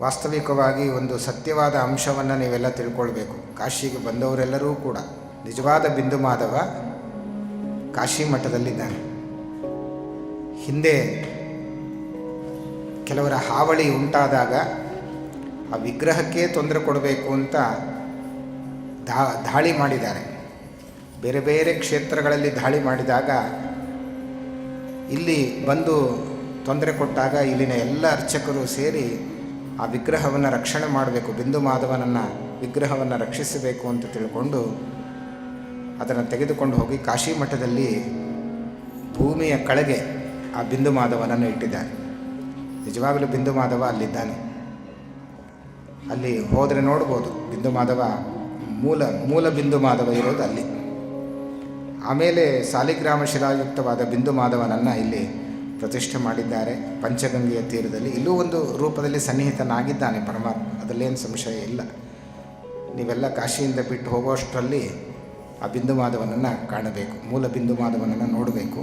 ವಾಸ್ತವಿಕವಾಗಿ ಒಂದು ಸತ್ಯವಾದ ಅಂಶವನ್ನು ನೀವೆಲ್ಲ ತಿಳ್ಕೊಳ್ಬೇಕು. ಕಾಶಿಗೆ ಬಂದವರೆಲ್ಲರೂ ಕೂಡ ನಿಜವಾದ ಬಿಂದು ಮಾಧವ ಕಾಶಿ ಮಠದಲ್ಲಿದ್ದಾನೆ. ಹಿಂದೆ ಕೆಲವರ ಹಾವಳಿ ಉಂಟಾದಾಗ ಆ ವಿಗ್ರಹಕ್ಕೆ ತೊಂದರೆ ಕೊಡಬೇಕು ಅಂತ ದಾಳಿ ಮಾಡಿದ್ದಾರೆ. ಬೇರೆ ಬೇರೆ ಕ್ಷೇತ್ರಗಳಲ್ಲಿ ದಾಳಿ ಮಾಡಿದಾಗ ಇಲ್ಲಿ ಬಂದು ತೊಂದರೆ ಕೊಟ್ಟಾಗ ಇಲ್ಲಿನ ಎಲ್ಲ ಅರ್ಚಕರು ಸೇರಿ ಆ ವಿಗ್ರಹವನ್ನು ರಕ್ಷಣೆ ಮಾಡಬೇಕು, ಬಿಂದು ಮಾಧವನನ್ನು ವಿಗ್ರಹವನ್ನು ರಕ್ಷಿಸಬೇಕು ಅಂತ ತಿಳ್ಕೊಂಡು ಅದನ್ನು ತೆಗೆದುಕೊಂಡು ಹೋಗಿ ಕಾಶಿ ಮಠದಲ್ಲಿ ಭೂಮಿಯ ಕೆಳಗೆ ಆ ಬಿಂದು ಮಾಧವನನ್ನು ಇಟ್ಟಿದ್ದಾರೆ. ನಿಜವಾಗಲೂ ಬಿಂದು ಮಾಧವ ಅಲ್ಲಿದ್ದಾನೆ. ಅಲ್ಲಿ ಹೋದರೆ ನೋಡ್ಬೋದು ಬಿಂದು ಮಾಧವ, ಮೂಲ ಬಿಂದು ಮಾಧವ ಇರೋದು ಅಲ್ಲಿ. ಆಮೇಲೆ ಸಾಲಿಗ್ರಾಮ ಶಿಲಾಯುಕ್ತವಾದ ಬಿಂದು ಮಾಧವನನ್ನು ಇಲ್ಲಿ ಪ್ರತಿಷ್ಠೆ ಮಾಡಿದ್ದಾರೆ ಪಂಚಗಂಗೆಯ ತೀರದಲ್ಲಿ. ಇಲ್ಲೂ ಒಂದು ರೂಪದಲ್ಲಿ ಸನ್ನಿಹಿತನಾಗಿದ್ದಾನೆ ಪರಮಾತ್ಮ, ಅದರಲ್ಲೇನು ಸಂಶಯ ಇಲ್ಲ. ನೀವೆಲ್ಲ ಕಾಶಿಯಿಂದ ಬಿಟ್ಟು ಹೋಗುವಷ್ಟರಲ್ಲಿ ಆ ಬಿಂದು ಮಾಧವನನ್ನು ಕಾಣಬೇಕು, ಮೂಲ ಬಿಂದು ಮಾಧವನನ್ನು ನೋಡಬೇಕು.